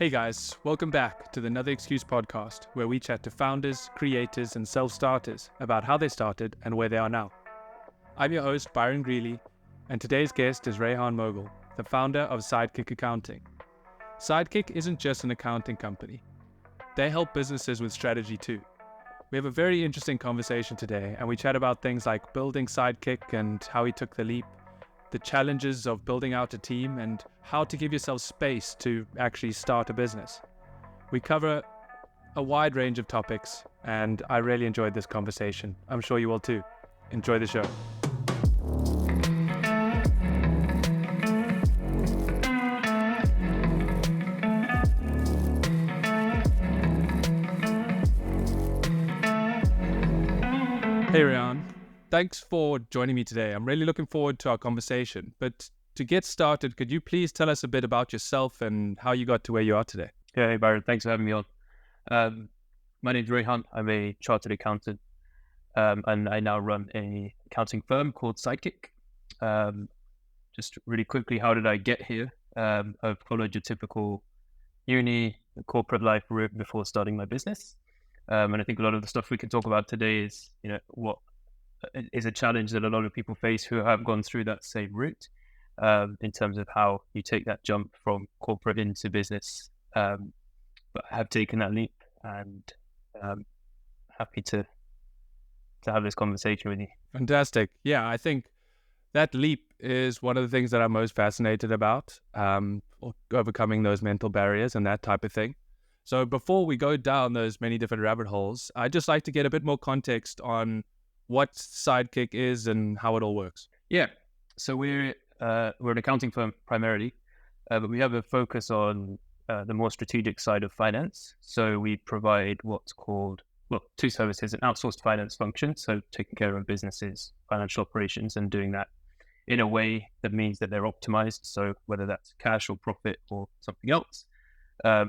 Hey guys, welcome back to the Another Excuse podcast, where we chat to founders, creators, and self-starters about how they started and where they are now. I'm your host, Byron Greeley, and today's guest is Rayhaan Moughal, the founder of Sidekick Accounting. Sidekick isn't just an accounting company. They help businesses with strategy too. We have a very interesting conversation today, and we chat about things like building Sidekick and how he took the leap, the challenges of building out a team, and how to give yourself space to actually start a business. We cover a wide range of topics, and I really enjoyed this conversation. I'm sure you will too. Enjoy the show. Hey Rayhaan, thanks for joining me today. I'm really looking forward to our conversation. But to get started, could you please tell us a bit about yourself and how you got to where you are today? Yeah, hey Byron, thanks for having me on. My name's Rayhaan. I'm a chartered accountant, and I now run an accounting firm called Sidekick. Just really quickly, how did I get here? I've followed your typical uni, corporate life route before starting my business. And I think a lot of the stuff we can talk about today is, what is a challenge that a lot of people face who have gone through that same route, in terms of how you take that jump from corporate into business, but have taken that leap, and happy to have this conversation with you. Fantastic. Yeah, I think that leap is one of the things that I'm most fascinated about, overcoming those mental barriers and that type of thing. So before we go down those many different rabbit holes, I'd just like to get a bit more context on what Sidekick is and how it all works. Yeah, so we're an accounting firm primarily, but we have a focus on the more strategic side of finance. So we provide what's called, two services: an outsourced finance function, so taking care of businesses' financial operations and doing that in a way that means that they're optimized. So whether that's cash or profit or something else,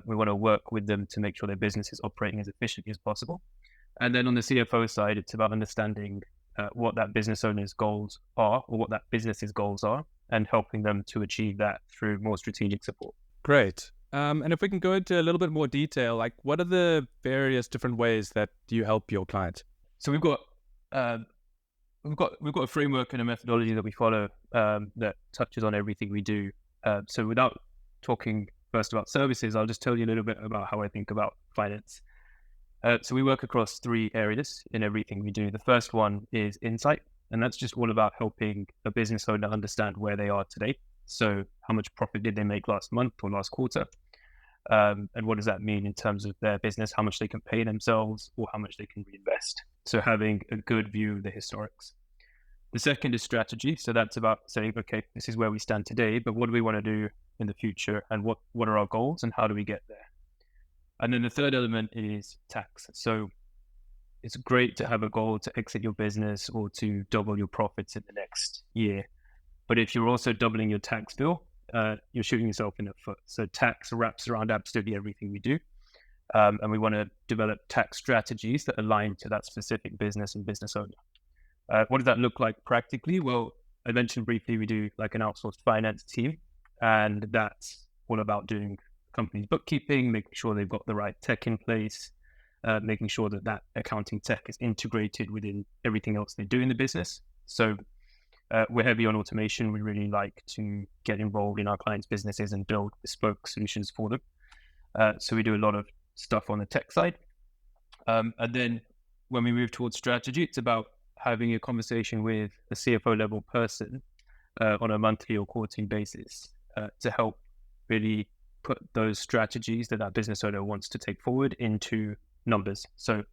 we want to work with them to make sure their business is operating as efficiently as possible. And then on the CFO side, it's about understanding what that business owner's goals are, or what that business's goals are, and helping them to achieve that through more strategic support. Great. And if we can go into a little bit more detail, like what are the various different ways that you help your clients? So we've got a framework and a methodology that we follow that touches on everything we do. So without talking first about services, I'll just tell you a little bit about how I think about finance. So we work across three areas in everything we do. The first one is insight, and that's just all about helping a business owner understand where they are today. So how much profit did they make last month or last quarter? And what does that mean in terms of their business, how much they can pay themselves or how much they can reinvest? So having a good view of the historics. The second is strategy. So that's about saying, okay, this is where we stand today, but what do we want to do in the future, and what are our goals and how do we get there? And then the third element is tax. So it's great to have a goal to exit your business or to double your profits in the next year. But if you're also doubling your tax bill, you're shooting yourself in the foot. So tax wraps around absolutely everything we do. And we want to develop tax strategies that align to that specific business and business owner. What does that look like practically? Well, I mentioned briefly we do like an outsourced finance team, and that's all about doing company's bookkeeping, making sure they've got the right tech in place, making sure that accounting tech is integrated within everything else they do in the business. So we're heavy on automation. We really like to get involved in our clients' businesses and build bespoke solutions for them. So we do a lot of stuff on the tech side. And then when we move towards strategy, it's about having a conversation with a CFO level person on a monthly or quarterly basis to help really put those strategies that business owner wants to take forward into numbers. So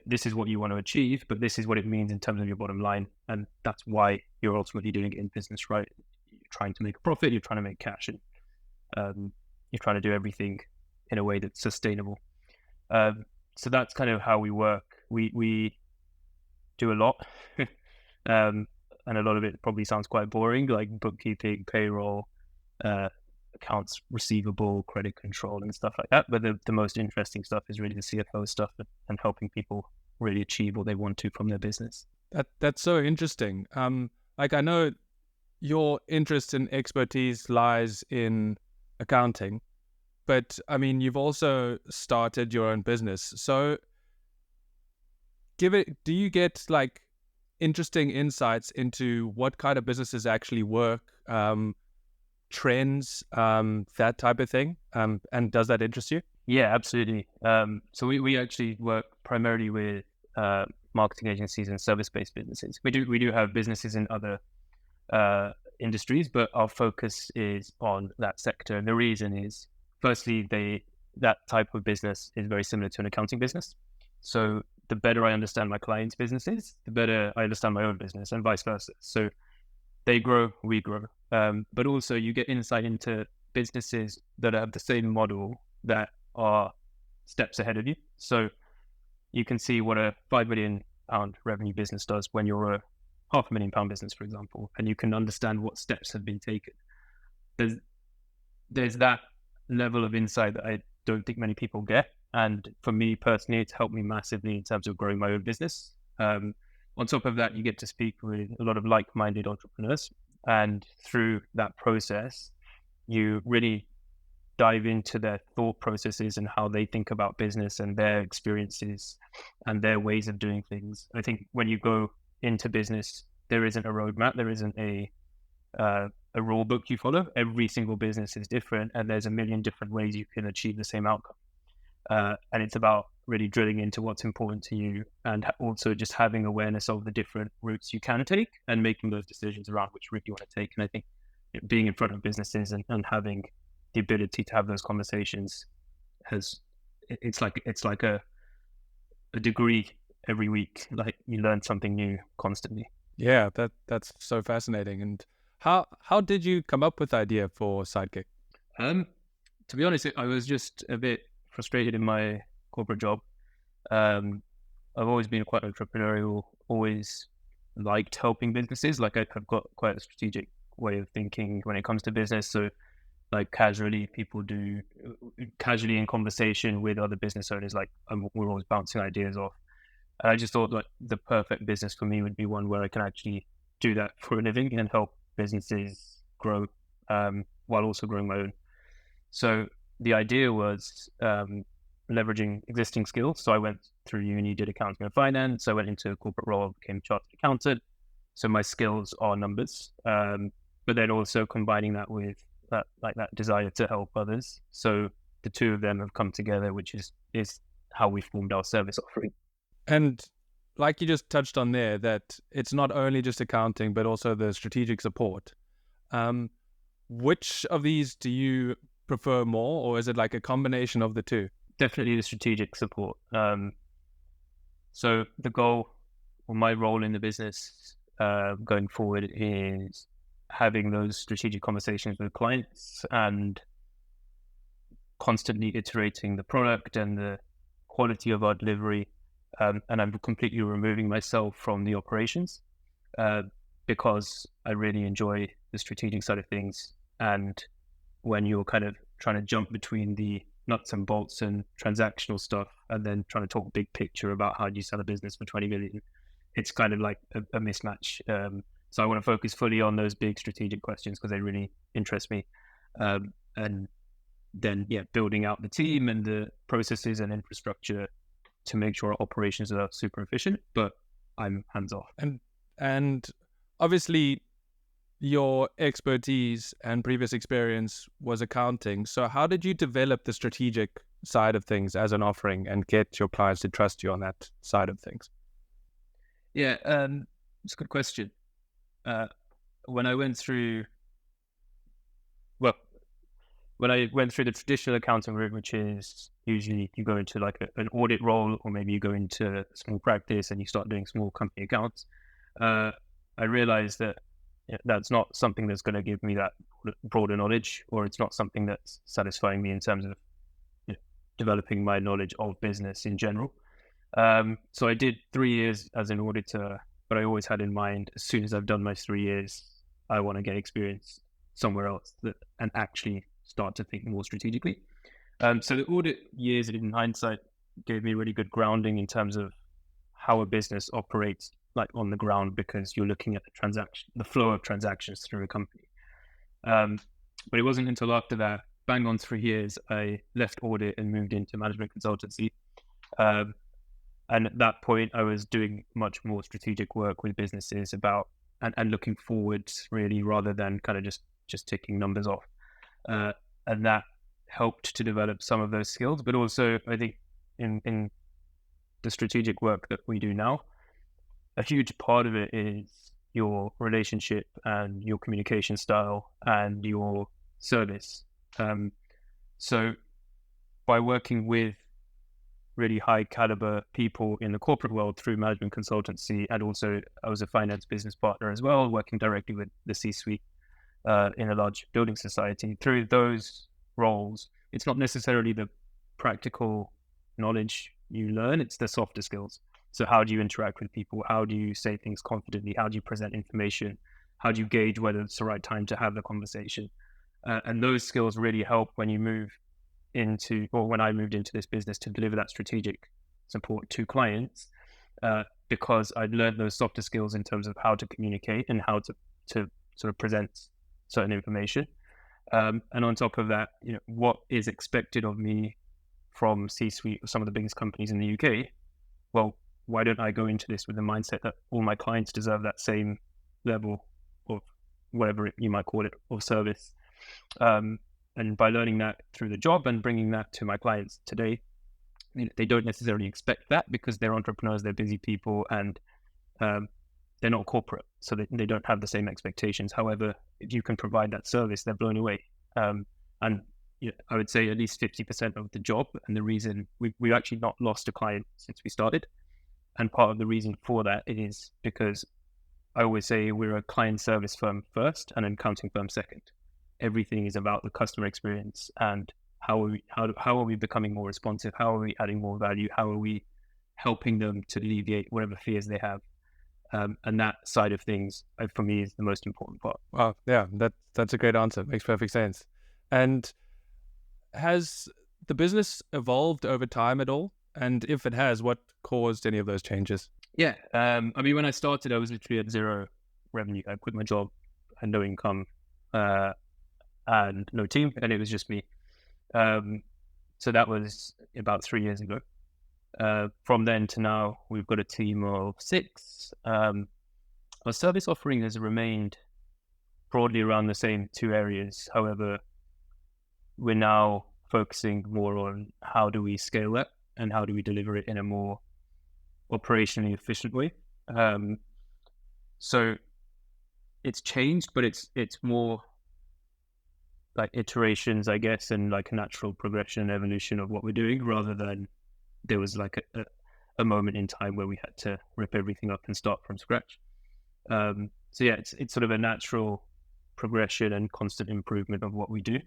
this is what you want to achieve, but this is what it means in terms of your bottom line. And that's why you're ultimately doing it in business, right? You're trying to make a profit, you're trying to make cash, and you're trying to do everything in a way that's sustainable. So that's kind of how we work. We do a lot. And a lot of it probably sounds quite boring, like bookkeeping, payroll, accounts receivable, credit control, and stuff like that. But the most interesting stuff is really the CFO stuff and helping people really achieve what they want to from their business. That's so interesting. Like I know your interest and expertise lies in accounting, but I mean, you've also started your own business. So do you get like interesting insights into what kind of businesses actually work, trends, that type of thing? And does that interest you? Yeah, absolutely. So we actually work primarily with marketing agencies and service-based businesses. We do have businesses in other industries, but our focus is on that sector. And the reason is, firstly, that type of business is very similar to an accounting business. So the better I understand my clients' businesses, the better I understand my own business, and vice versa. So they grow, we grow. But also you get insight into businesses that have the same model that are steps ahead of you. So you can see what a £5 million revenue business does when you're a £500,000 business, for example, and you can understand what steps have been taken. There's that level of insight that I don't think many people get. And for me personally, it's helped me massively in terms of growing my own business. On top of that, you get to speak with a lot of like-minded entrepreneurs. And through that process, you really dive into their thought processes and how they think about business and their experiences and their ways of doing things. I think when you go into business, there isn't a roadmap, there isn't a rule book you follow. Every single business is different, and there's a million different ways you can achieve the same outcome. And it's about really drilling into what's important to you, and also just having awareness of the different routes you can take and making those decisions around which route you want to take. And I think being in front of businesses and having the ability to have those conversations it's like a degree every week. Like you learn something new constantly. Yeah, that's so fascinating. And how did you come up with the idea for Sidekick? To be honest, I was just a bit frustrated in my corporate job. I've always been quite entrepreneurial, always liked helping businesses. Like I've got quite a strategic way of thinking when it comes to business. So like casually in conversation with other business owners, like we're always bouncing ideas off. And I just thought like the perfect business for me would be one where I can actually do that for a living and help businesses grow while also growing my own. So the idea was leveraging existing skills. So I went through uni, did accounting and finance. I went into a corporate role, became chartered accountant. So my skills are numbers, but then also combining that with that desire to help others. So the two of them have come together, which is how we formed our service offering. And like you just touched on there, that it's not only just accounting, but also the strategic support. Which of these do you prefer more, or is it like a combination of the two? Definitely the strategic support. So the goal or my role in the business going forward is having those strategic conversations with clients and constantly iterating the product and the quality of our delivery. And I'm completely removing myself from the operations because I really enjoy the strategic side of things. And when you're kind of trying to jump between the nuts and bolts and transactional stuff and then trying to talk big picture about how do you sell a business for 20 million, it's kind of like a mismatch. So I want to focus fully on those big strategic questions because they really interest me. And then, building out the team and the processes and infrastructure to make sure our operations are super efficient, but I'm hands off. And obviously your expertise and previous experience was accounting. So how did you develop the strategic side of things as an offering and get your clients to trust you on that side of things? Yeah, it's a good question. When I went through the traditional accounting route, which is usually you go into like an audit role, or maybe you go into a small practice and you start doing small company accounts, I realized that that's not something that's going to give me that broader knowledge, or it's not something that's satisfying me in terms of developing my knowledge of business in general. So I did 3 years as an auditor, but I always had in mind, as soon as I've done my 3 years, I want to get experience somewhere else and actually start to think more strategically. So the audit years, in hindsight, gave me really good grounding in terms of how a business operates like on the ground, because you're looking at the flow of transactions through a company. But it wasn't until after that bang on 3 years, I left audit and moved into management consultancy. And at that point, I was doing much more strategic work with businesses about and looking forward really, rather than kind of just ticking numbers off. And that helped to develop some of those skills. But also, I think in the strategic work that we do now, a huge part of it is your relationship and your communication style and your service. So by working with really high caliber people in the corporate world through management consultancy, and also I was a finance business partner as well, working directly with the C-suite in a large building society. Through those roles, it's not necessarily the practical knowledge you learn, it's the softer skills. So how do you interact with people? How do you say things confidently? How do you present information? How do you gauge whether it's the right time to have the conversation? And those skills really help when you move into, or when I moved into this business to deliver that strategic support to clients, because I'd learned those softer skills in terms of how to communicate and how to sort of present certain information. And on top of that, what is expected of me from C-suite of some of the biggest companies in the UK? Well, why don't I go into this with the mindset that all my clients deserve that same level of whatever you might call it, of service? And by learning that through the job and bringing that to my clients today, they don't necessarily expect that because they're entrepreneurs, they're busy people, and they're not corporate, so they don't have the same expectations. However, if you can provide that service, they're blown away. And I would say at least 50% of the job, and the reason we've actually not lost a client since we started. And part of the reason for that is because I always say we're a client service firm first and an accounting firm second. Everything is about the customer experience and how are we becoming more responsive? How are we adding more value? How are we helping them to alleviate whatever fears they have? And that side of things, for me, is the most important part. Wow, yeah, that's a great answer. Makes perfect sense. And has the business evolved over time at all? And if it has, what caused any of those changes? Yeah, I mean, when I started, I was literally at zero revenue. I quit my job, had no income, and no team, and it was just me. So that was about 3 years ago. From then to now, we've got a team of 6. Our service offering has remained broadly around the same 2 areas. However, we're now focusing more on how do we scale that and how do we deliver it in a more operationally efficient way. So it's changed, but it's more like iterations, I guess, and like a natural progression and evolution of what we're doing, rather than there was like a moment in time where we had to rip everything up and start from scratch. So yeah, it's sort of a natural progression and constant improvement of what we do.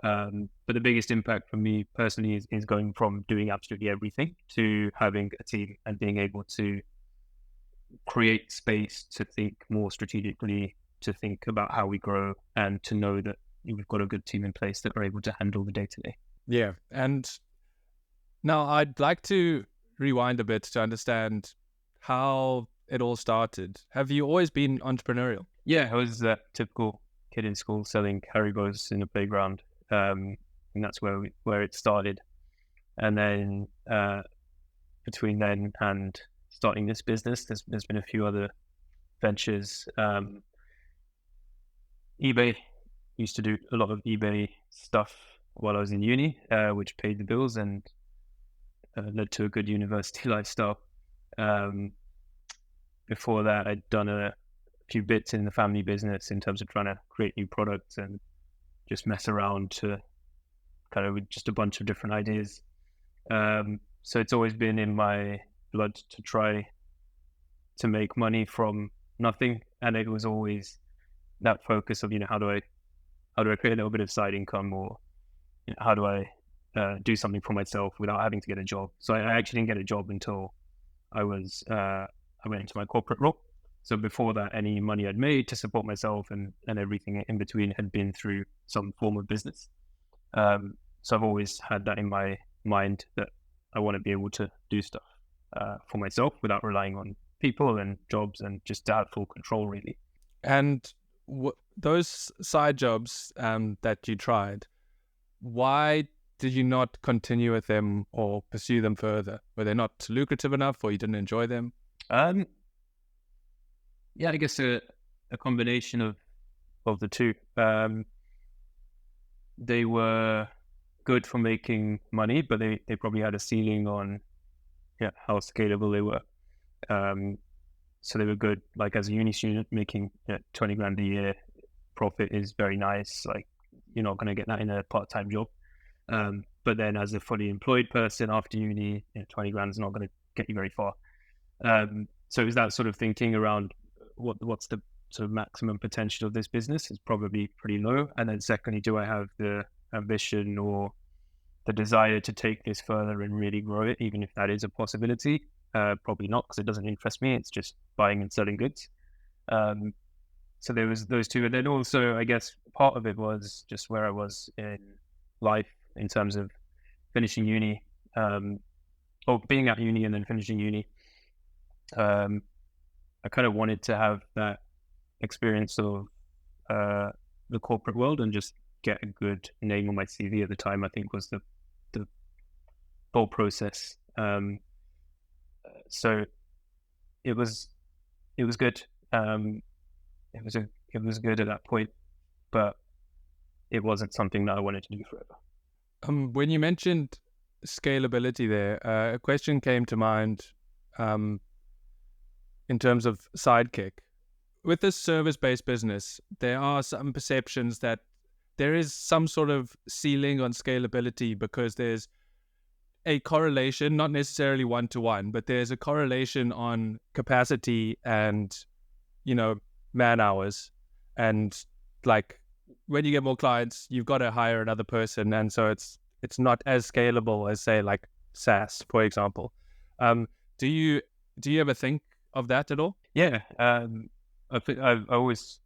But the biggest impact for me personally is going from doing absolutely everything to having a team and being able to create space to think more strategically, to think about how we grow, and to know that we've got a good team in place that are able to handle the day-to-day. Yeah. And now I'd like to rewind a bit to understand how it all started. Have you always been entrepreneurial? Yeah, I was that typical kid in school selling Haribos in the playground. And that's where it started. And then between then and starting this business, there's been a few other ventures. eBay, used to do a lot of eBay stuff while I was in uni, which paid the bills and led to a good university lifestyle. Before that, I'd done a few bits in the family business in terms of trying to create new products and just mess around to kind of with just a bunch of different ideas. So it's always been in my blood to try to make money from nothing. And it was always that focus of, how do I create a little bit of side income, or how do I do something for myself without having to get a job? So I actually didn't get a job until I went into my corporate role. So before that, any money I'd made to support myself and everything in between had been through some form of business. So I've always had that in my mind that I want to be able to do stuff for myself without relying on people and jobs, and just to have full control, really. And those side jobs that you tried, why did you not continue with them or pursue them further? Were they not lucrative enough, or you didn't enjoy them? Yeah, I guess a combination of the two. They were good for making money, but they probably had a ceiling on how scalable they were. So they were good, like as a uni student, making 20 grand a year profit is very nice. Like you're not going to get that in a part-time job. But then as a fully employed person after uni, 20 grand is not going to get you very far. So is that sort of thinking around what's the sort of maximum potential of this business is probably pretty low. And then secondly, do I have the ambition or the desire to take this further and really grow it, even if that is a possibility? Probably not, because it doesn't interest me. It's just buying and selling goods. So there was those two. And then also, I guess part of it was just where I was in life in terms of finishing uni, or being at uni and then finishing uni. I kind of wanted to have that experience of the corporate world and just get a good name on my CV at the time, I think was the whole process. So it was good. It was good at that point, but it wasn't something that I wanted to do forever. When you mentioned scalability there, a question came to mind in terms of Sidekick. With this service-based business, there are some perceptions that there is some sort of ceiling on scalability because there's a correlation, not necessarily one-to-one, but there's a correlation on capacity and, man hours. And like when you get more clients, you've got to hire another person. And so it's not as scalable as, say, like SaaS, for example. Do you ever think of that at all? Yeah. I always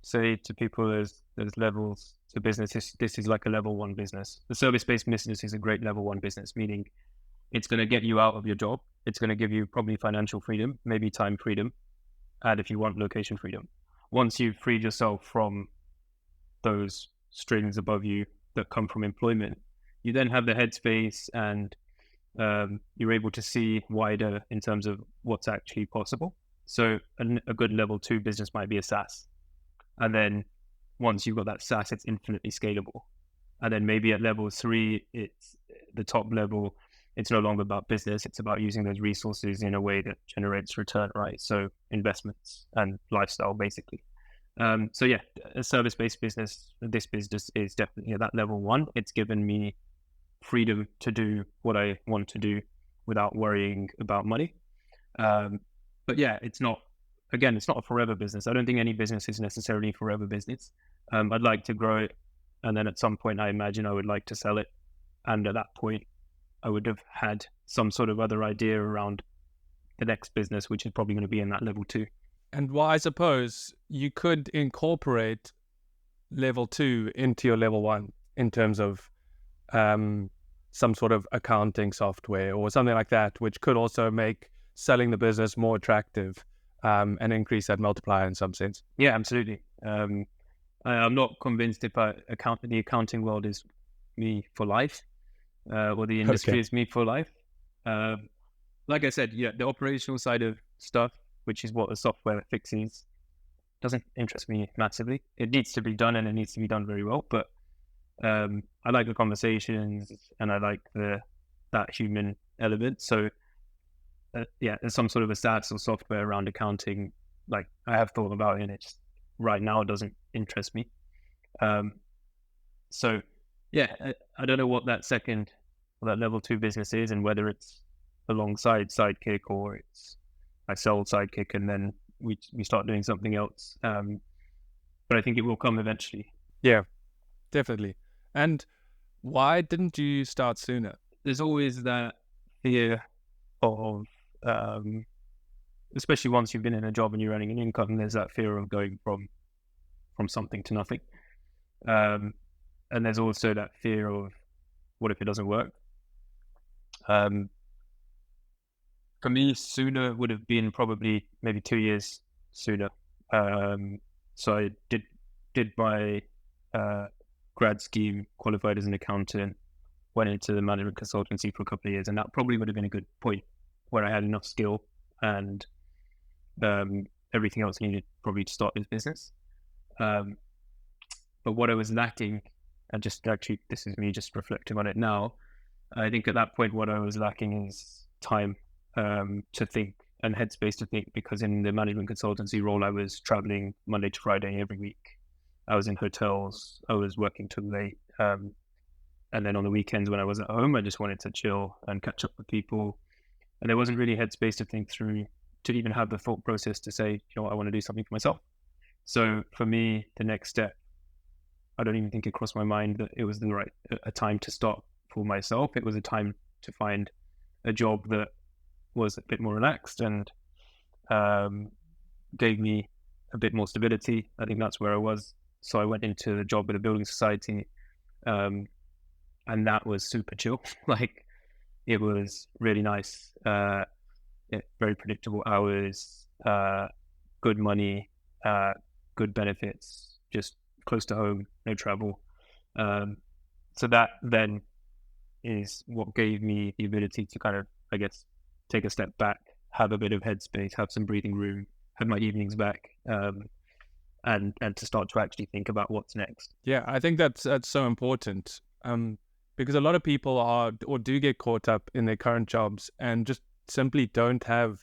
say to people there's levels to business. This is like a level one business. The service-based business is a great level one business, meaning it's going to get you out of your job. It's going to give you probably financial freedom, maybe time freedom, and if you want, location freedom. Once you've freed yourself from those strings above you that come from employment, you then have the headspace and you're able to see wider in terms of what's actually possible. So a good level 2 business might be a SaaS. And then once you've got that SaaS, it's infinitely scalable. And then maybe at level 3, it's the top level. It's no longer about business. It's about using those resources in a way that generates return, right? So investments and lifestyle, basically. So yeah, a service-based business, this business is definitely at that level 1. It's given me freedom to do what I want to do without worrying about money. But yeah, it's not a forever business. I don't think any business is necessarily a forever business. I'd like to grow it. And then at some point, I imagine I would like to sell it. And at that point, I would have had some sort of other idea around the next business, which is probably going to be in that level 2. And I suppose you could incorporate level 2 into your level 1 in terms of some sort of accounting software or something like that, which could also make selling the business more attractive and increase that multiplier in some sense. Yeah, absolutely. I'm not convinced if the accounting world is me for life or the industry is me for life. Like I said, the operational side of stuff, which is what the software fixes, doesn't interest me massively. It needs to be done and it needs to be done very well. But I like the conversations and I like that human element. So there's some sort of a SaaS or software around accounting. Like I have thought about it and it just right now doesn't interest me. So yeah, I don't know what that level 2 business is and whether it's alongside Sidekick or it's I sell Sidekick and then we start doing something else. But I think it will come eventually. Yeah, definitely. And why didn't you start sooner? There's always that fear of, especially once you've been in a job and you're earning an income, there's that fear of going from something to nothing. And there's also that fear of what if it doesn't work? For me, sooner would have been probably maybe 2 years sooner. So I did my grad scheme, qualified as an accountant, went into the management consultancy for a couple of years, and that probably would have been a good point where I had enough skill and everything else needed probably to start this business. But what I was lacking, and just actually, this is me just reflecting on it now, I think at that point, what I was lacking is time to think and headspace to think, because in the management consultancy role, I was traveling Monday to Friday every week. I was in hotels, I was working till late. And then on the weekends when I was at home, I just wanted to chill and catch up with people. And there wasn't really headspace to think through, to even have the thought process to say, I want to do something for myself. So for me, the next step, I don't even think it crossed my mind that it was a time to start for myself. It was a time to find a job that was a bit more relaxed and gave me a bit more stability. I think that's where I was. So I went into the job at a building society, and that was super chill. Like, it was really nice, very predictable hours, good money, good benefits, just close to home, no travel. So that then is what gave me the ability to kind of, I guess, take a step back, have a bit of headspace, have some breathing room, have my evenings back, and to start to actually think about what's next. Yeah, I think that's so important, because a lot of people are or do get caught up in their current jobs and just simply don't have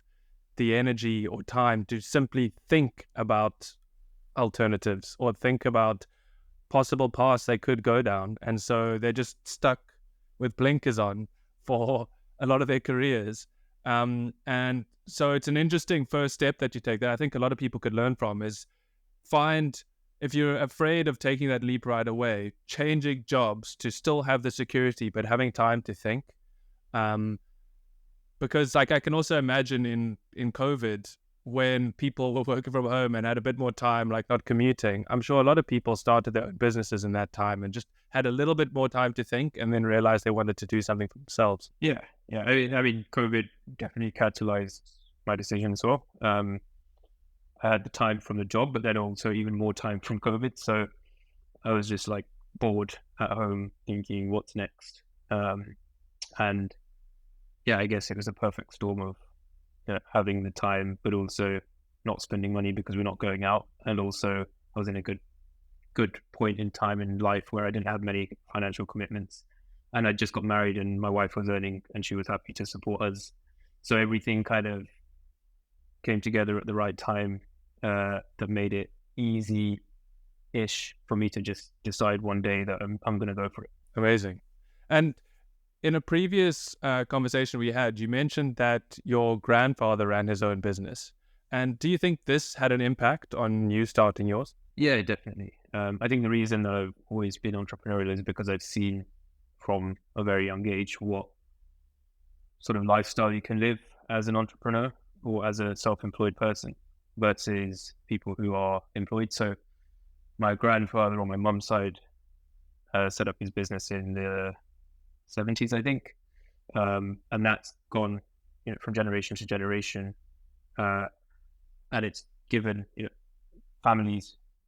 the energy or time to simply think about alternatives or think about possible paths they could go down. And so they're just stuck with blinkers on for a lot of their careers. And so it's an interesting first step that you take that I think a lot of people could learn from is if you're afraid of taking that leap right away, changing jobs to still have the security, but having time to think. Because like I can also imagine in COVID, when people were working from home and had a bit more time, like not commuting, I'm sure a lot of people started their own businesses in that time and just had a little bit more time to think and then realized they wanted to do something for themselves. Yeah. I mean, COVID definitely catalyzed my decision as well. I had the time from the job, but then also even more time from COVID. So I was just like bored at home thinking, what's next? And yeah, I guess it was a perfect storm of having the time, but also not spending money because we're not going out. And also I was in a good point in time in life where I didn't have many financial commitments. And I just got married and my wife was earning and she was happy to support us. So everything kind of came together at the right time, that made it easy-ish for me to just decide one day that I'm going to go for it. Amazing. And in a previous conversation we had, you mentioned that your grandfather ran his own business. And do you think this had an impact on you starting yours? Yeah, definitely. I think the reason that I've always been entrepreneurial is because I've seen from a very young age what sort of lifestyle you can live as an entrepreneur or as a self-employed person versus people who are employed. So my grandfather on my mum's side set up his business in the 70s, I think. And that's gone from generation to generation. And it's given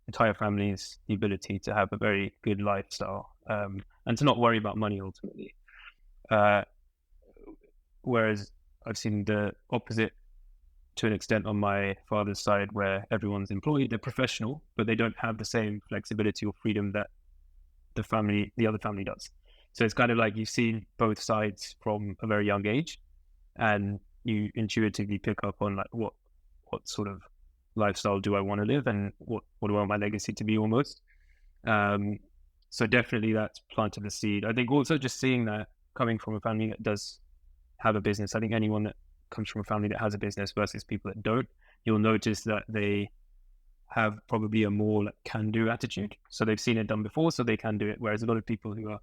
entire families, the ability to have a very good lifestyle, and to not worry about money ultimately. Whereas I've seen the opposite to an extent on my father's side, where everyone's employed, they're professional, but they don't have the same flexibility or freedom that the other family does. So it's kind of like you've seen both sides from a very young age, and you intuitively pick up on like what sort of lifestyle do I want to live, and what do I want my legacy to be almost. So definitely that's planted the seed. I think also just seeing that coming from a family that does have a business, I think anyone that comes from a family that has a business versus people that don't, you'll notice that they have probably a more like can-do attitude. So they've seen it done before, so they can do it. Whereas a lot of people who are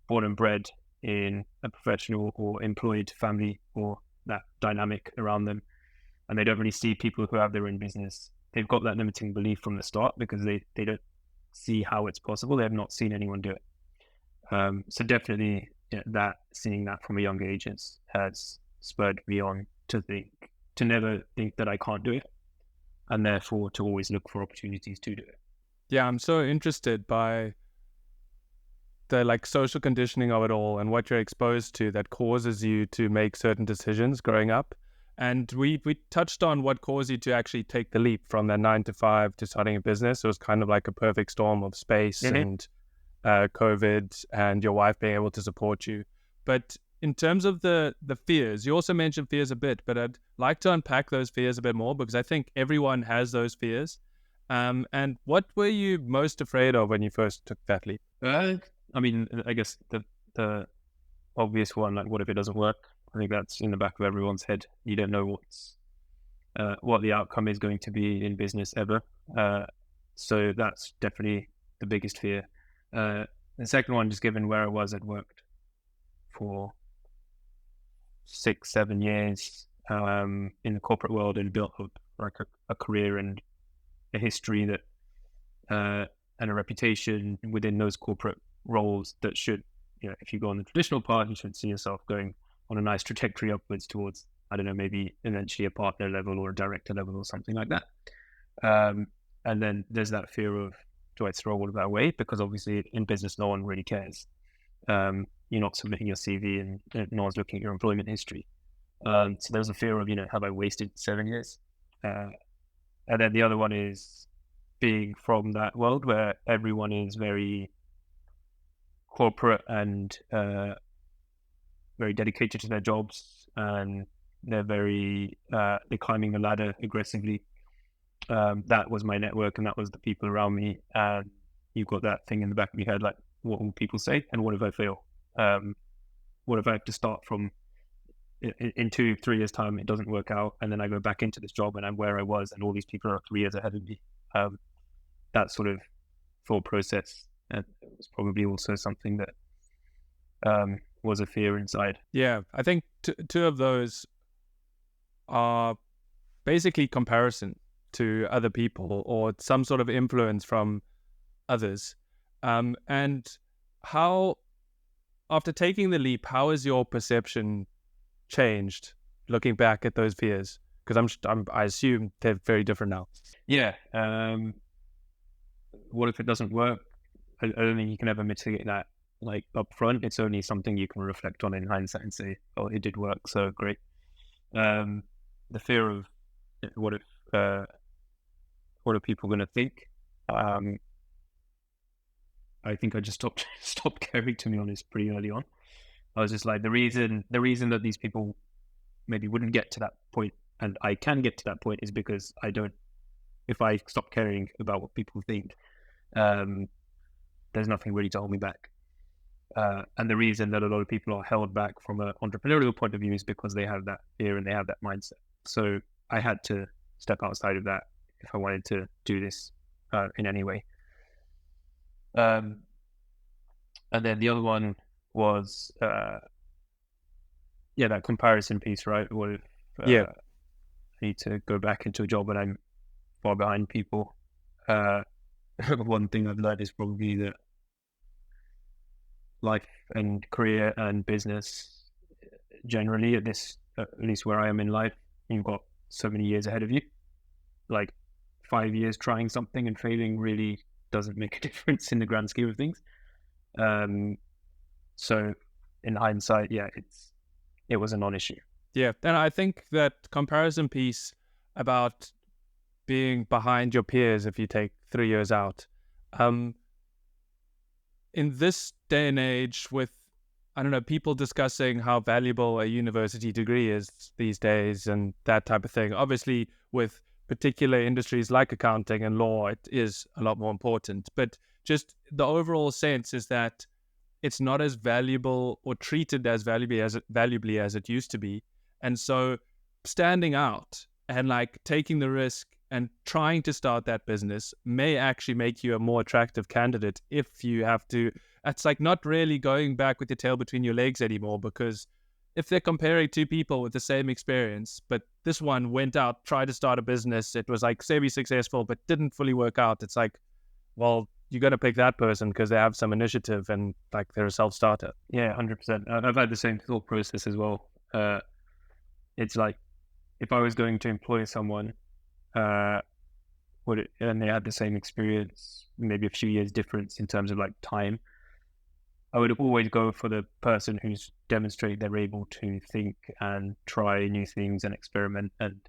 born and bred in a professional or employed family or that dynamic around them, and they don't really see people who have their own business, they've got that limiting belief from the start because they don't see how it's possible. They have not seen anyone do it. So definitely seeing that from a young age has spurred me on to never think that I can't do it, and therefore to always look for opportunities to do it. Yeah, I'm so interested by the like social conditioning of it all and what you're exposed to that causes you to make certain decisions growing up. And we touched on what caused you to actually take the leap from that 9 to 5 to starting a business. It was kind of like a perfect storm of space and COVID and your wife being able to support you. But in terms of the fears, you also mentioned fears a bit, but I'd like to unpack those fears a bit more because I think everyone has those fears. And what were you most afraid of when you first took that leap? I mean, I guess the obvious one, like, what if it doesn't work? I think that's in the back of everyone's head. You don't know what the outcome is going to be in business ever. So that's definitely the biggest fear. The second one, just given where I was, I'd worked for 6-7 years in the corporate world and built up like a career and a history that and a reputation within those corporate roles that should, if you go on the traditional path, you should see yourself going on a nice trajectory upwards towards, I don't know, maybe eventually a partner level or a director level or something like that. And then there's that fear of, do I throw all of that away? Because obviously in business, no one really cares. You're not submitting your CV and no one's looking at your employment history. So there's a fear of, have I wasted 7 years? And then the other one is being from that world where everyone is very corporate and very dedicated to their jobs, and they're climbing the ladder aggressively. That was my network, and that was the people around me. And you've got that thing in the back of your head, like, what will people say? And what if I fail? What if I have to start from in 2-3 years time, it doesn't work out, and then I go back into this job and I'm where I was, and all these people are 3 years ahead of me. That sort of thought process was probably also something that was a fear inside. Yeah, I think two of those are basically comparison to other people or some sort of influence from others. And how, after taking the leap, how has your perception changed looking back at those fears? Because I assume they're very different now. Yeah. What if it doesn't work? I don't think you can ever mitigate that like up front. It's only something you can reflect on in hindsight and say, oh, it did work, so great. The fear of what are people going to think? I think I just stopped caring, to be honest, pretty early on. I was just like, the reason that these people maybe wouldn't get to that point, and I can get to that point, is because if I stop caring about what people think, there's nothing really to hold me back. And the reason that a lot of people are held back from an entrepreneurial point of view is because they have that fear and they have that mindset. So I had to step outside of that if I wanted to do this in any way. And then the other one was, that comparison piece, right? What if I need to go back into a job and I'm far behind people? One thing I've learned is probably that life and career and business generally, at least where I am in life, you've got so many years ahead of you. Like 5 years trying something and failing really doesn't make a difference in the grand scheme of things. So in hindsight, it was a non-issue. Yeah, and I think that comparison piece about being behind your peers if you take 3 years out, in this day and age with, I don't know, people discussing how valuable a university degree is these days and that type of thing. Obviously, with particular industries like accounting and law, it is a lot more important. But just the overall sense is that it's not as valuable or treated as valuably as it used to be. And so standing out and like taking the risk and trying to start that business may actually make you a more attractive candidate if you have to. It's like not really going back with your tail between your legs anymore, because if they're comparing two people with the same experience, but this one went out, tried to start a business, it was like semi-successful, but didn't fully work out. It's like, well, you're going to pick that person because they have some initiative and like they're a self-starter. Yeah, 100%. I've had the same thought process as well. It's like, if I was going to employ someone, and they had the same experience, maybe a few years difference in terms of like time, I would always go for the person who's demonstrated they're able to think and try new things and experiment. And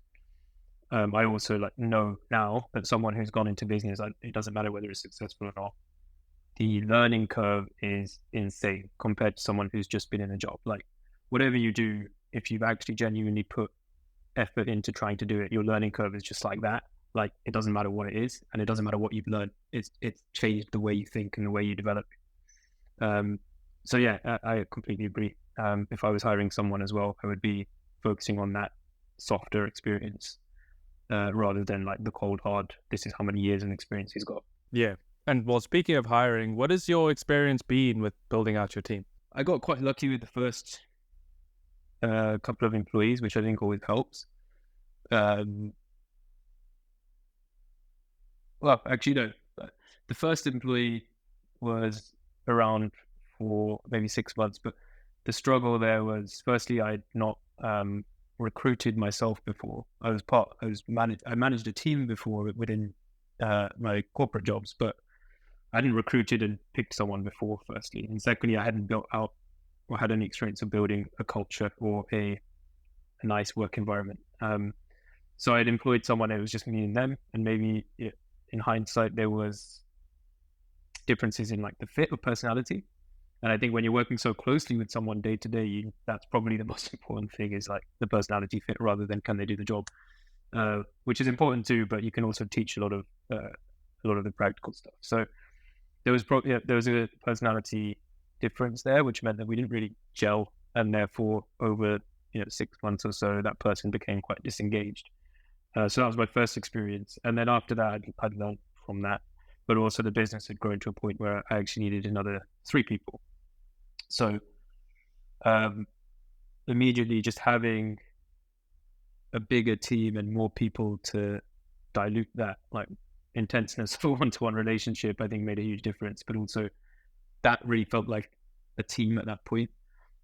I also know now that someone who's gone into business, it doesn't matter whether it's successful or not. The learning curve is insane compared to someone who's just been in a job. Like whatever you do, if you've actually genuinely put effort into trying to do it, your learning curve is just like that. Like it doesn't matter what it is, and it doesn't matter what you've learned. It's changed the way you think and the way you develop. So yeah, I completely agree. If I was hiring someone as well, I would be focusing on that softer experience rather than like the cold hard. This is how many years of experience he's got. Yeah. And well, speaking of hiring, what has your experience been with building out your team? I got quite lucky with the first couple of employees, which I think always helps. Well, actually, no. The first employee was around for maybe 6 months, but the struggle there was, firstly, I'd not recruited myself before. I managed a team before within my corporate jobs, but I hadn't recruited and picked someone before, firstly. And secondly, I hadn't built out or had any experience of building a culture or a nice work environment. So I'd employed someone, it was just me and them. And maybe in hindsight, there was differences in like the fit of personality. And I think when you're working so closely with someone day to day, that's probably the most important thing, is like the personality fit rather than can they do the job, which is important too. But you can also teach a lot of the practical stuff. So there was a personality difference there, which meant that we didn't really gel, and therefore over 6 months or so, that person became quite disengaged. So that was my first experience, and then after that, I'd learned from that. But also the business had grown to a point where I actually needed another 3 people. So immediately just having a bigger team and more people to dilute that like intenseness for one-to-one relationship, I think made a huge difference. But also that really felt like a team at that point.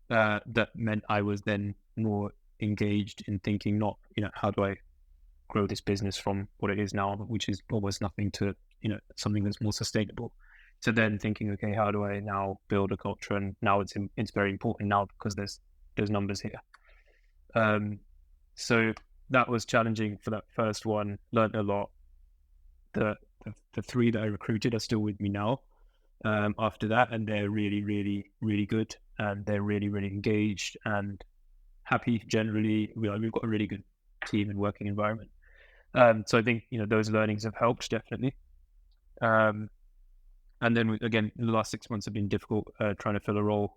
That meant I was then more engaged in thinking, not, how do I grow this business from what it is now, which is almost nothing, to something that's more sustainable. So then thinking, okay, how do I now build a culture? And now it's very important now because there's numbers here. So that was challenging for that first one. Learned a lot. The 3 that I recruited are still with me now after that, and they're really, really, really good, and they're really, really engaged and happy generally. We've got a really good team and working environment. So I think those learnings have helped, definitely. And then again, the last 6 months have been difficult trying to fill a role.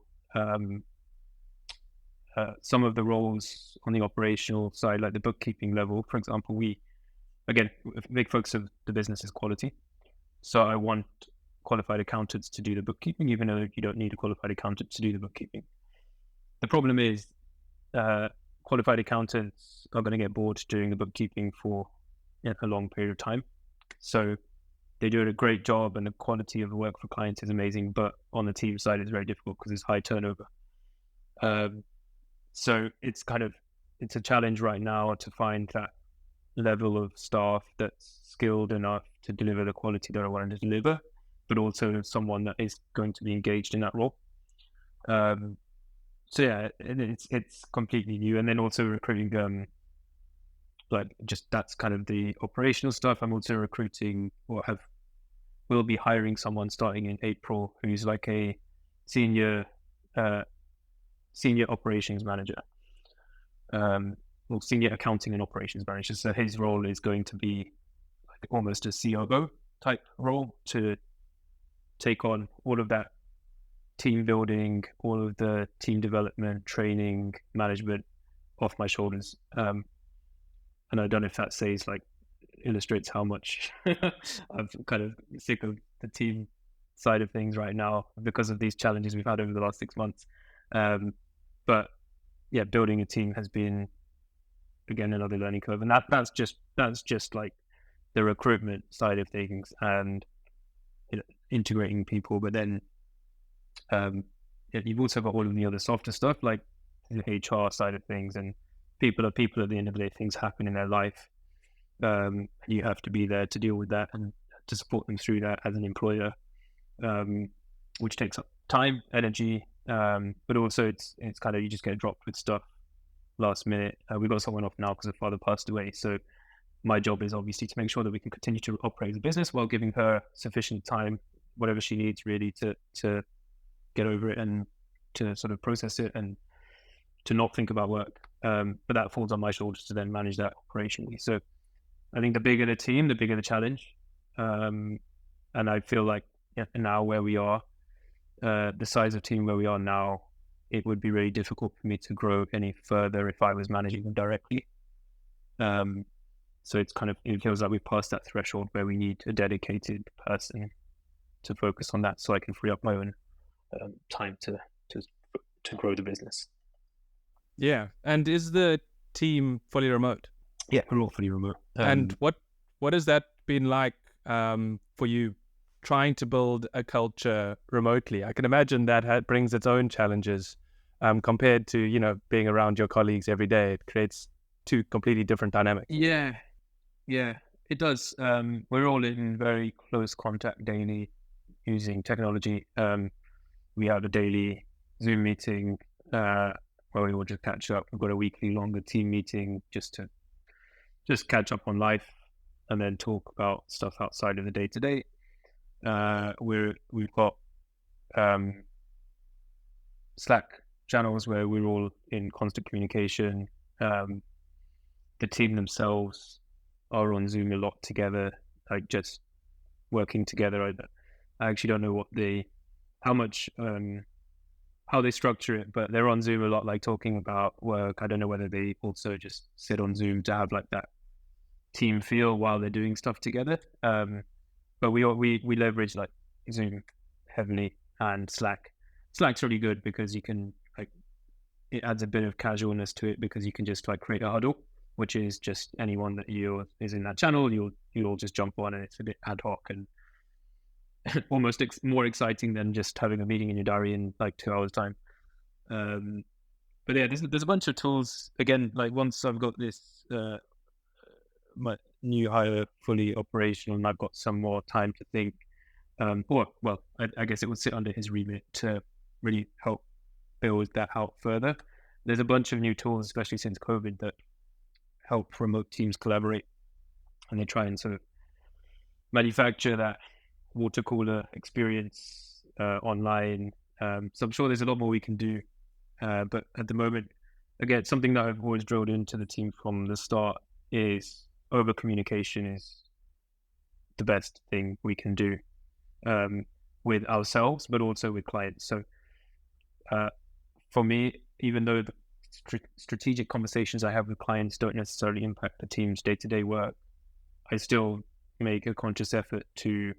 Some of the roles on the operational side, like the bookkeeping level, for example, a big focus of the business is quality. So I want qualified accountants to do the bookkeeping, even though you don't need a qualified accountant to do the bookkeeping. The problem is qualified accountants are going to get bored doing the bookkeeping for a long period of time. So they do a great job and the quality of the work for clients is amazing, but on the team side, it's very difficult because there's high turnover. So it's a challenge right now to find that level of staff that's skilled enough to deliver the quality that I wanted to deliver, but also someone that is going to be engaged in that role. So yeah, it's completely new. And then also recruiting, that's kind of the operational stuff. I'm also recruiting will be hiring someone starting in April who's like a senior operations manager, or senior accounting and operations manager. So his role is going to be like almost a COO type role, to take on all of that team building, all of the team development, training, management off my shoulders. And I don't know if that illustrates how much I'm kind of sick of the team side of things right now because of these challenges we've had over the last 6 months. But yeah, building a team has been, again, another learning curve, and that's just like the recruitment side of things and integrating people. But then you've also got all of the other softer stuff, like the HR side of things, and people are people at the end of the day. Things happen in their life. You have to be there to deal with that and to support them through that as an employer, which takes up time, energy, but also it's kind of you just get dropped with stuff last minute. We got someone off now because her father passed away, so my job is obviously to make sure that we can continue to operate the business while giving her sufficient time, whatever she needs really to get over it and to sort of process it and to not think about work. But that falls on my shoulders to then manage that operationally. So I think the bigger the team, the bigger the challenge. And I feel like now where we are, the size of team where we are now, it would be really difficult for me to grow any further if I was managing them directly. So it feels like we've passed that threshold where we need a dedicated person to focus on that, so I can free up my own time to grow the business. Yeah. And is the team fully remote? Yeah, we're all fully remote. And what has that been like for you, trying to build a culture remotely? I can imagine that brings its own challenges compared to, being around your colleagues every day. It creates two completely different dynamics. Yeah, it does. We're all in very close contact daily using technology. We have a daily Zoom meeting where we all just catch up. We've got a weekly longer team meeting just to catch up on life and then talk about stuff outside of the day to day. We've got Slack channels where we're all in constant communication. The team themselves are on Zoom a lot together, like just working together. I actually don't know how they structure it, but they're on Zoom a lot, like talking about work. I don't know whether they also just sit on Zoom to have like that team feel while they're doing stuff together. But we leverage like Zoom heavily, and Slack. Slack's really good because you can it adds a bit of casualness to it because you can just create a huddle, which is just anyone that is in that channel, you'll just jump on, and it's a bit ad hoc and almost more exciting than just having a meeting in your diary in 2 hours time. But yeah, there's a bunch of tools. Again, once I've got this my new hire fully operational and I've got some more time to think, I guess it would sit under his remit to really help build that out further. There's a bunch of new tools, especially since COVID, that help remote teams collaborate, and they try and sort of manufacture that water cooler experience online. So I'm sure there's a lot more we can do. But at the moment, again, something that I've always drilled into the team from the start is over communication is the best thing we can do with ourselves, but also with clients. So for me, even though the strategic conversations I have with clients don't necessarily impact the team's day-to-day work, I still make a conscious effort to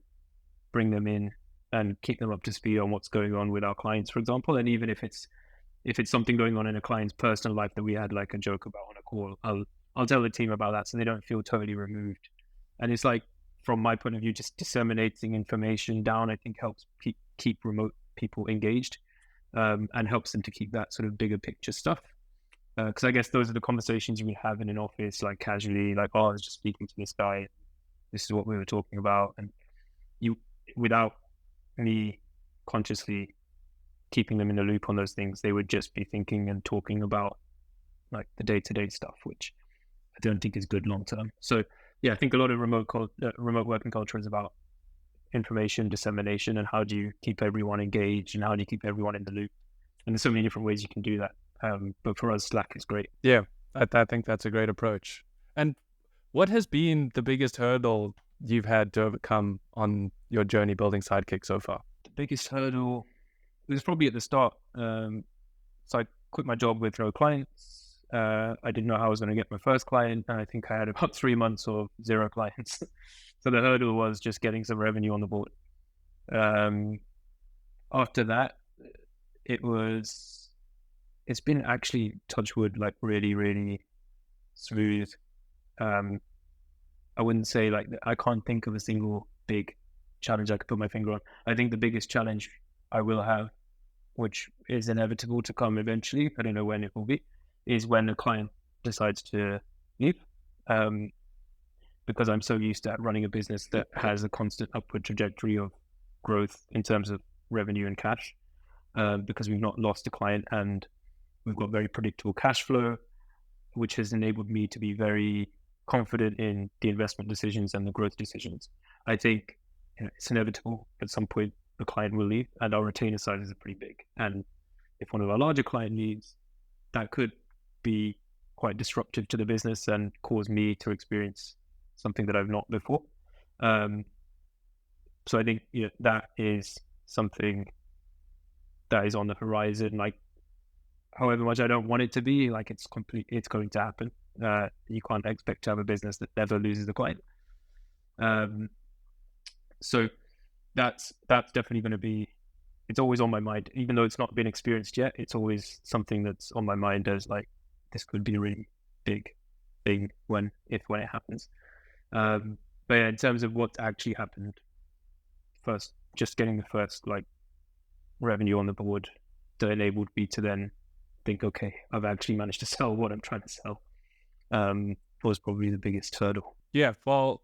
bring them in and keep them up to speed on what's going on with our clients, for example. And even if it's something going on in a client's personal life that we had a joke about on a call, I'll tell the team about that so they don't feel totally removed. And it's from my point of view, just disseminating information down, I think helps keep remote people engaged and helps them to keep that sort of bigger picture stuff. Because I guess those are the conversations you would have in an office, casually, I was just speaking to this guy, this is what we were talking about. And without me consciously keeping them in the loop on those things, they would just be thinking and talking about the day-to-day stuff, which I don't think is good long term. So yeah, I think a lot of remote working culture is about information dissemination and how do you keep everyone engaged and how do you keep everyone in the loop. And there's so many different ways you can do that. But for us, Slack is great. Yeah, I think that's a great approach. And what has been the biggest hurdle you've had to overcome on your journey building Sidekick so far? The biggest hurdle was probably at the start. So I quit my job with no clients. I didn't know how I was going to get my first client, and I think I had about 3 months of 0 clients. So the hurdle was just getting some revenue on the board. After that, it's been actually, touch wood, really, really smooth. I wouldn't say I can't think of a single big challenge I could put my finger on. I think the biggest challenge I will have, which is inevitable to come eventually, I don't know when it will be, is when a client decides to leave. Because I'm so used to running a business that has a constant upward trajectory of growth in terms of revenue and cash. because we've not lost a client and we've got very predictable cash flow, which has enabled me to be very confident in the investment decisions and the growth decisions. I think it's inevitable at some point the client will leave, and our retainer sizes are pretty big. And if one of our larger client leaves, that could be quite disruptive to the business and cause me to experience something that I've not before. So I think that is something that is on the horizon. Like, however much I don't want it to be, like it's going to happen. You can't expect to have a business that never loses a client. So that's definitely going to be. It's always on my mind, even though it's not been experienced yet. It's always something that's on my mind as like this could be a really big thing when it happens. But yeah, in terms of what actually happened, first, just getting the first like revenue on the board that enabled me to then think, okay, I've actually managed to sell what I'm trying to sell, was probably the biggest hurdle. Yeah, well,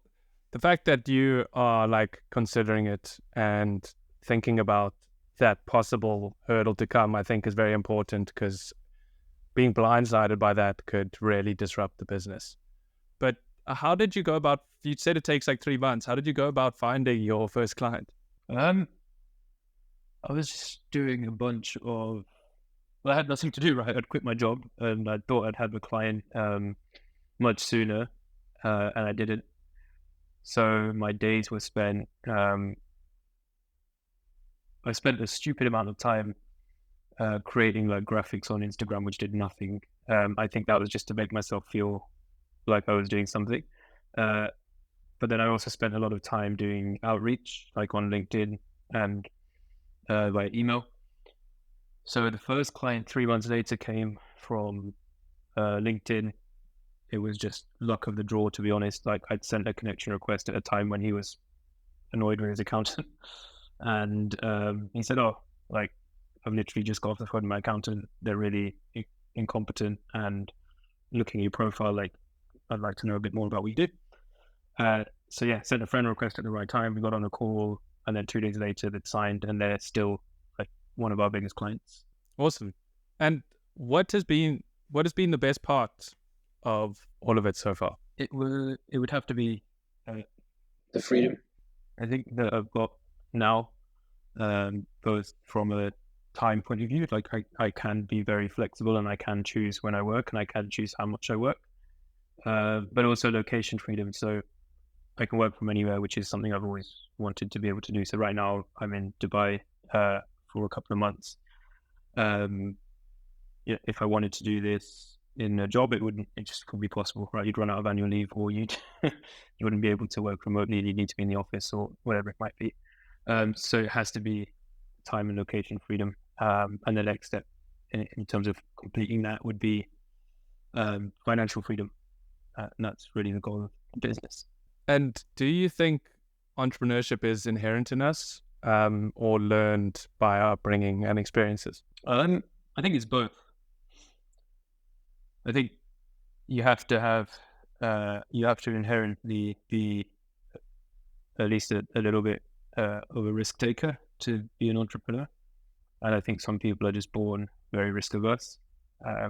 the fact that you are like considering it and thinking about that possible hurdle to come, I think is very important, because being blindsided by that could really disrupt the business. But how did you go about, you said it takes like 3 months. How did you go about finding your first client? I was just doing a bunch of, well, I had nothing to do, right? I'd quit my job and I thought I'd have a client much sooner, and I didn't. So my days were spent, I spent a stupid amount of time creating like graphics on Instagram, which did nothing. I think that was just to make myself feel like I was doing something. But then I also spent a lot of time doing outreach, like on LinkedIn and by email. So the first client 3 months later came from LinkedIn. It was just luck of the draw, to be honest. Like, I'd sent a connection request at a time when he was annoyed with his accountant. And he said, oh, like, I've literally just got off the phone with my accountant. They're really incompetent, and looking at your profile, like, I'd like to know a bit more about what you do. So yeah, sent a friend request at the right time. We got on a call, and then 2 days later they'd signed, and they're still like one of our biggest clients. Awesome. And what has been the best part of all of it so far? It would have to be the freedom, I think, that I've got now, both from a time point of view. Like, I can be very flexible, and I can choose when I work, and I can choose how much I work, but also location freedom. So I can work from anywhere, which is something I've always wanted to be able to do. So right now I'm in Dubai for a couple of months. If I wanted to do this in a job, it just couldn't be possible, right? You'd run out of annual leave, or you wouldn't be able to work remotely. You need to be in the office or whatever it might be. So it has to be time and location freedom. And the next step in terms of completing that would be financial freedom. And that's really the goal of the business. And do you think entrepreneurship is inherent in us, or learned by our upbringing and experiences? I think it's both. I think you have to inherently be at least a little bit of a risk taker to be an entrepreneur. And I think some people are just born very risk averse. A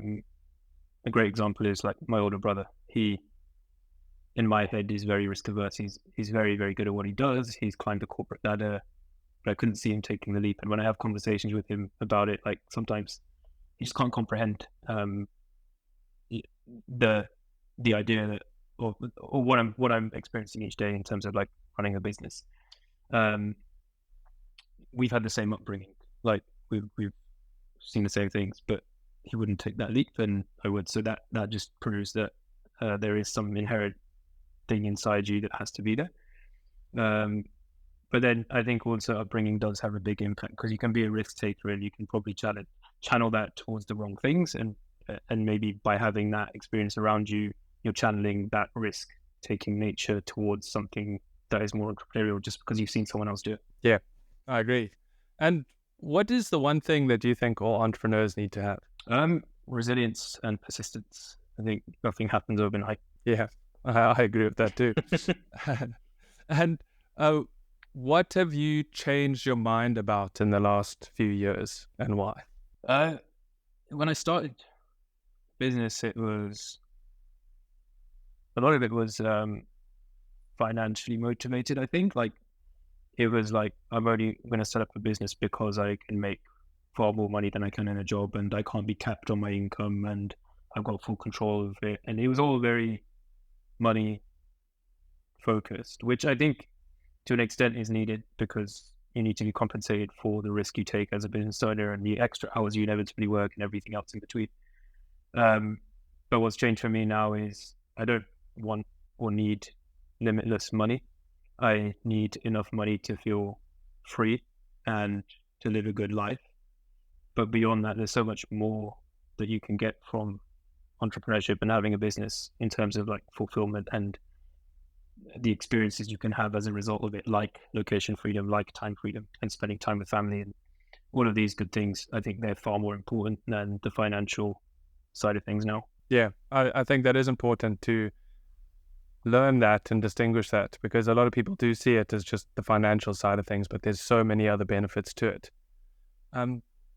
great example is like my older brother. He, in my head, is very risk averse. He's very, very good at what he does. He's climbed the corporate ladder, but I couldn't see him taking the leap. And when I have conversations with him about it, like, sometimes he just can't comprehend the idea that, or what I'm experiencing each day in terms of like running a business. We've had the same upbringing. Like, we've seen the same things, but he wouldn't take that leap, and I would. So that just proves that there is some inherent thing inside you that has to be there. But then I think also upbringing does have a big impact, because you can be a risk taker and you can probably channel that towards the wrong things, and maybe by having that experience around you, you're channeling that risk taking nature towards something that is more entrepreneurial, just because you've seen someone else do it. Yeah, I agree. And what is the one thing that you think all entrepreneurs need to have? Resilience and persistence. I think nothing happens overnight. Yeah, I agree with that too. And what have you changed your mind about in the last few years and why? When I started business, it was a lot of it was financially motivated. I think like it was like I'm only going to set up a business because I can make far more money than I can in a job, and I can't be capped on my income, and I've got full control of it. And it was all very money focused, which I think to an extent is needed because you need to be compensated for the risk you take as a business owner and the extra hours you inevitably work and everything else in between. But what's changed for me now is I don't want or need limitless money. I need enough money to feel free and to live a good life. But beyond that, there's so much more that you can get from entrepreneurship and having a business in terms of like fulfillment and the experiences you can have as a result of it, like location freedom, like time freedom, and spending time with family, and all of these good things. I think they're far more important than the financial side of things now. Yeah, I think that is important to learn that and distinguish that, because a lot of people do see it as just the financial side of things, but there's so many other benefits to it.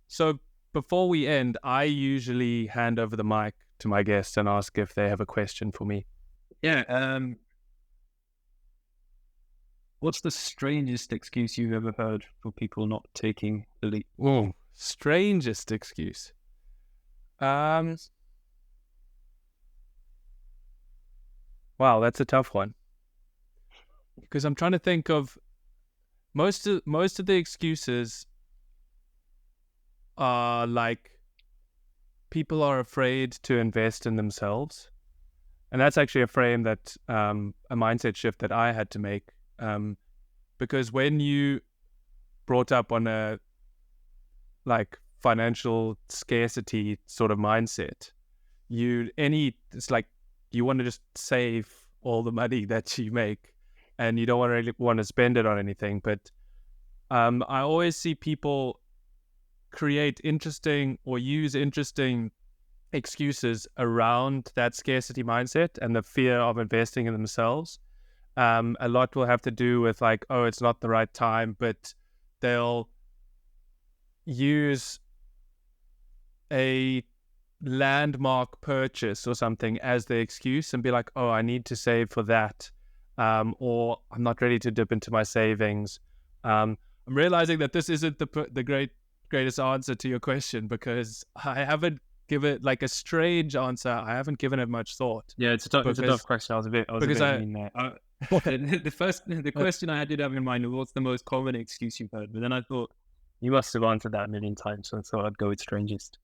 So before we end, I usually hand over the mic to my guests and ask if they have a question for me. Yeah. What's the strangest excuse you've ever heard for people not taking the leap? Oh, strangest excuse. Wow, that's a tough one. Because I'm trying to think of most of the excuses are like people are afraid to invest in themselves. And that's actually a frame that a mindset shift that I had to make. Because when you brought up on a like financial scarcity sort of mindset, it's like you want to just save all the money that you make and you don't really want to spend it on anything. But I always see people create interesting or use interesting excuses around that scarcity mindset and the fear of investing in themselves. A lot will have to do with like, oh, it's not the right time, but they'll use a landmark purchase or something as the excuse and be like, oh, I need to save for that, or I'm not ready to dip into my savings. I'm realizing that this isn't the greatest answer to your question, because I haven't given like a strange answer. I haven't given it much thought. Yeah, it's a tough question. I was a bit mean there. The question I did have in mind was, what's the most common excuse you've heard? But then I thought you must have answered that a million times, so I thought I'd go with strangest.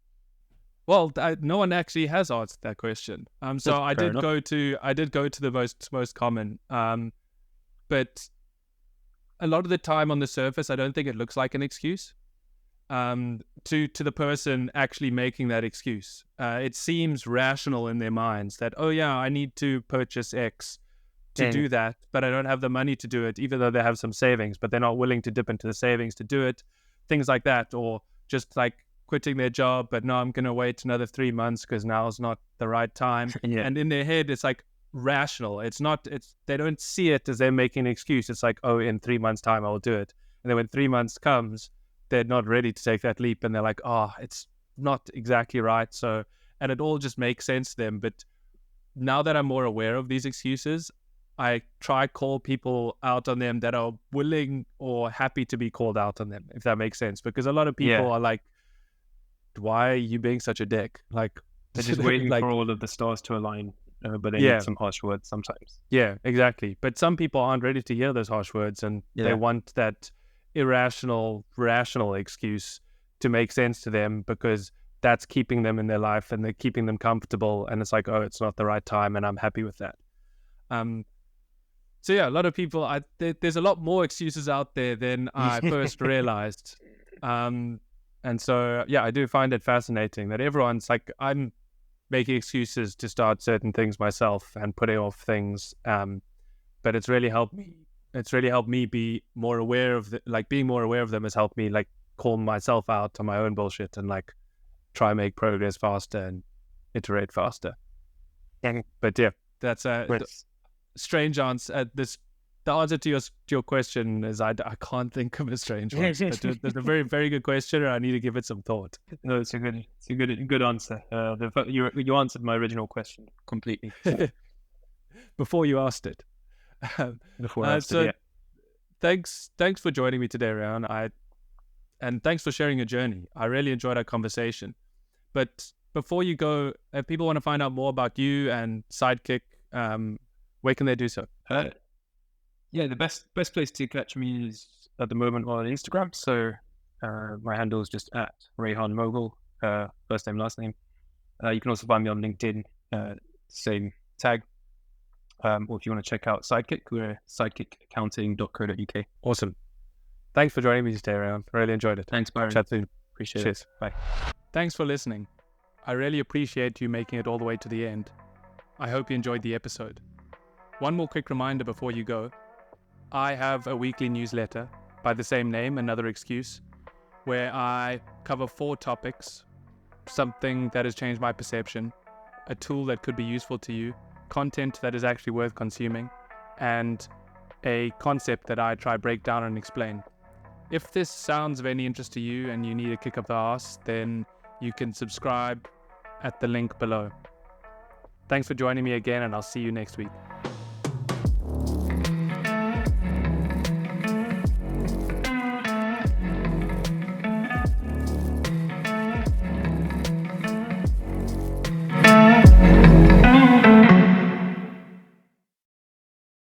Well, no one actually has answered that question. So I did go to the most common. But a lot of the time on the surface, I don't think it looks like an excuse. To the person actually making that excuse, it seems rational in their minds that, oh yeah, I need to purchase X to do that, but I don't have the money to do it, even though they have some savings, but they're not willing to dip into the savings to do it. Things like that, or just like quitting their job, but no, I'm going to wait another 3 months because now is not the right time. Yeah. And in their head, it's like rational. They don't see it as they're making an excuse. It's like, oh, in 3 months' time, I will do it. And then when 3 months comes, they're not ready to take that leap, and they're like, oh, it's not exactly right. So, and it all just makes sense to them. But now that I'm more aware of these excuses, I try call people out on them that are willing or happy to be called out on them, if that makes sense. Because a lot of people are like, why are you being such a dick? Like, they're just waiting for all of the stars to align, but they need some harsh words sometimes. Yeah, exactly. But some people aren't ready to hear those harsh words, and they want that irrational, rational excuse to make sense to them, because that's keeping them in their life and they're keeping them comfortable. And it's like, oh, it's not the right time, and I'm happy with that. So yeah, a lot of people, there's a lot more excuses out there than I first realized. And so, yeah, I do find it fascinating that everyone's like, I'm making excuses to start certain things myself and putting off things. But it's really helped me. It's really helped me be more aware of being more aware of them has helped me like call myself out on my own bullshit and like try and make progress faster and iterate faster. But yeah, that's a strange answer. This the answer to your question is I can't think of a strange one. That's a very, very good question, and I need to give it some thought. No, it's a good answer. You answered my original question completely Before you asked it. before I asked it. Yeah. Thanks for joining me today, Rayhaan. And thanks for sharing your journey. I really enjoyed our conversation. But before you go, if people want to find out more about you and Sidekick, where can they do so? Yeah, the best place to catch me is at the moment on Instagram. So my handle is just at Rayhaan Moughal, first name, last name. You can also find me on LinkedIn, same tag. Or if you want to check out Sidekick, we're sidekickaccounting.co.uk. Awesome. Thanks for joining me today, Rayhaan. Really enjoyed it. Thanks, Byron. Chat soon. Appreciate Cheers. it. Bye. Thanks for listening. I really appreciate you making it all the way to the end. I hope you enjoyed the episode. One more quick reminder before you go. I have a weekly newsletter by the same name, Another Excuse, where I cover 4 topics: something that has changed my perception, a tool that could be useful to you, content that is actually worth consuming, and a concept that I try break down and explain. If this sounds of any interest to you and you need a kick up the arse, then you can subscribe at the link below. Thanks for joining me again, and I'll see you next week.